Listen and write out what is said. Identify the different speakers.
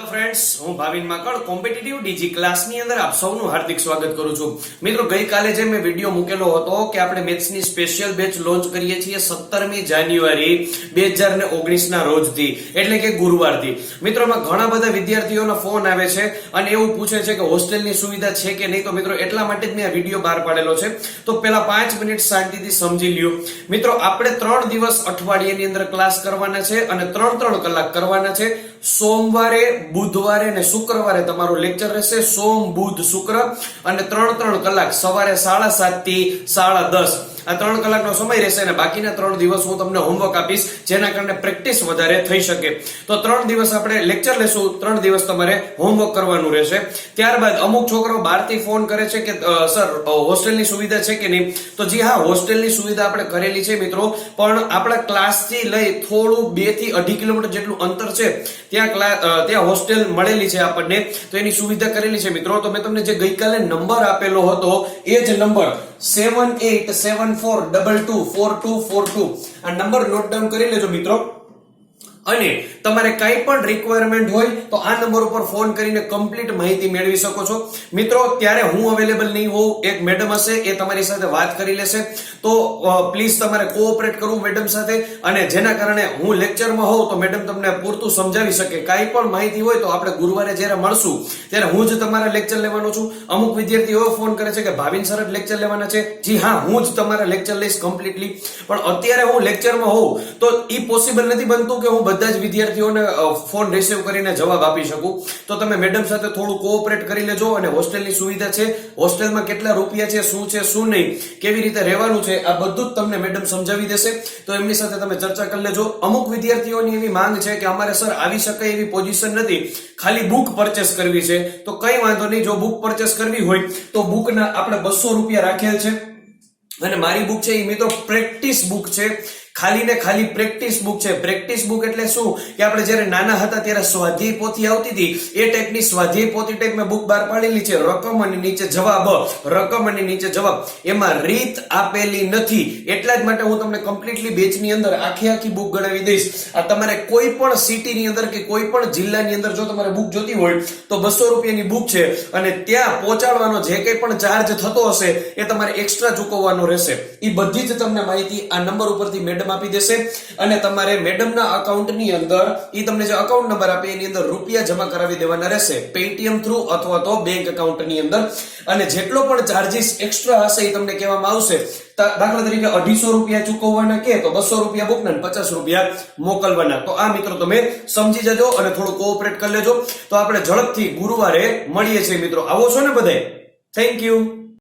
Speaker 1: Hello friends, હું Bhavin માકડ competitive DG ક્લાસની અંદર આપ સૌનું હાર્દિક સ્વાગત કરું છું. મિત્રો, ગઈકાલે જે મેં વિડીયો મૂકેલો હતો કે આપણે મેથ્સની સ્પેશિયલ બેચ લોન્ચ કરીએ છીએ 17મી જાન્યુઆરી 2019 ના રોજથી, એટલે કે ગુરુવારથી. મિત્રો, એમાં ઘણા બધા વિદ્યાર્થીઓના ફોન આવે છે અને એવું પૂછે છે કે હોસ્ટેલની સુવિધા છે કે નહીં. તો મિત્રો, એટલા માટે જ મેં આ વિડીયો બહાર પાડેલો છે. તો પેલા 5 મિનિટ શાંતિથી સમજી લ્યો. મિત્રો, આપણે 3 દિવસ અઠવાડિયાની અંદર ક્લાસ કરવાના છે અને 3 કલાક કરવાના છે. સોમવારે, બુધવારે અને શુક્રવારે તમારું લેક્ચર રહેશે. સોમ, બુધ, શુક્ર અને 3 કલાક સવારે 7:30 થી 10:30 આ 3 કલાકનો સમય રહેશે અને બાકીના 3 દિવસ હું તમને હોમવર્ક આપીશ, જેના કારણે પ્રેક્ટિસ વધારે થઈ શકે. તો 3 દિવસ આપણે લેક્ચર લેશું, 3 દિવસ તમારે હોમવર્ક કરવાનું રહેશે. ત્યારબાદ અમુક છોકરાઓ બહારથી ફોન કરે છે કે સર હોસ્ટેલની સુવિધા છે કે નહીં. તો જી હા, હોસ્ટેલની સુવિધા આપણે કરેલી છે મિત્રો, પણ આપણા ક્લાસથી લઈ થોડું 2 થી 2.5 કિલોમીટર જેટલું અંતર છે, ત્યાં હોસ્ટેલ મળેલી છે આપણને, તો એની સુવિધા કરેલી છે મિત્રો. તો મેં તમને જે ગઈકાલે નંબર આપેલો હતો એ જ નંબર 7874224242 આ નંબર નોટ ડાઉન કરી લેજો મિત્રો. અને તમારે કઈ પણ રિક્વાયરમેન્ટ હોય તો આ નંબર ઉપર ફોન કરીને કમ્પ્લીટ માહિતી મેળવી શકો છો મિત્રો. ત્યારે હું અવેલેબલ નહીં હોઉં, એક મેડમ હશે, એ તમારી સાથે વાત કરી લેશે. તો પ્લીઝ તમારે કોઓપરેટ કરવું મેડમ સાથે, અને જેના કારણે હું લેક્ચરમાં હોઉં તો મેડમ તમને પૂરતું સમજાવી શકે. કાંઈ પણ માહિતી હોય તો આપણે ગુરુવારે જ્યારે મળશું ત્યારે હું જ તમારા લેક્ચર લેવાનો છું. અમુક વિદ્યાર્થીઓ ફોન કરે છે કે ભાવિન સર જ લેક્ચર લેવાના છે. જી હા, હું જ તમારા લેક્ચર લઈશ કમ્પ્લીટલી. પણ અત્યારે હું લેક્ચરમાં હોઉં તો એ પોસિબલ નથી બનતું કે હું બધા જ વિદ્યાર્થીઓને ફોન રિસીવ કરીને જવાબ આપી શકું. તો તમે મેડમ સાથે થોડું કોઓપરેટ કરી લેજો. અને હોસ્ટેલની સુવિધા છે, હોસ્ટેલમાં કેટલા રૂપિયા છે, શું નહીં, કેવી રીતે રહેવાનું છે, આ બધું જ તમને મેડમ સમજાવી દેશે. તો એમની સાથે તમે ચર્ચા કરી લેજો. અમુક વિદ્યાર્થીઓની એવી માંગ છે કે અમારે સર આવી શકાય એવી પોઝિશન નથી, ખાલી બુક પરચેસ કરવી છે. તો કઈ વાંધો નહીં, જો બુક પરચેસ કરવી હોય તો બુકના આપણે 200 રૂપિયા રાખેલ છે. અને મારી બુક છે એ મિત્રો પ્રેક્ટિસ બુક છે, ખાલી ને ખાલી પ્રેક્ટિસ બુક છે. પ્રેક્ટિસ બુક એટલે શું કે આપણે જ્યારે નાના હતા ત્યારે સ્વાધ્યાય પોથી આવતી હતી, એ ટાઈપની સ્વાધ્યાય પોથી ટાઈપ મેં બુક બહાર પાડેલી છે. રકમ અને નીચે જવાબ, રકમ અને નીચે જવાબ, એમાં રીત આપેલી નથી. એટલા જ માટે હું તમને કમ્પ્લીટલી બેચની અંદર આખી બુક ગણાવી દઈશ. આ તમારે કોઈ પણ સિટીની અંદર કે કોઈ પણ જિલ્લાની અંદર જો તમારે બુક જોતી હોય તો 200 રૂપિયાની બુક છે. અને ત્યાં પહોંચાડવાનો જે કંઈ પણ ચાર્જ થતો હશે એ તમારે એક્સ્ટ્રા ચૂકવવાનો રહેશે. એ બધી જ તમને માહિતી આ નંબર ઉપરથી મેડમ આપી દેશે. અને તમારે મેડમના અકાઉન્ટની અંદર એ તમને જે અકાઉન્ટ નંબર આપે એની અંદર રૂપિયા જમા કરાવી દેવાના રહેશે, પેટીએમ થ્રુ અથવા તો બેંક અકાઉન્ટની અંદર. અને જેટલો પણ ચાર્જીસ એક્સ્ટ્રા હશે એ તમને કહેવામાં આવશે. દાખલા તરીકે 250 રૂપિયા ચૂકવવાના કે તો 200 રૂપિયા બુકના 50 રૂપિયા મોકલવાના. તો આ મિત્રો તમે સમજી જજો અને થોડું કોઓપરેટ કરી લેજો. તો આપણે ઝડપથી ગુરુવારે મળીએ છીએ મિત્રો. આવો છો ને બધાય? Thank you.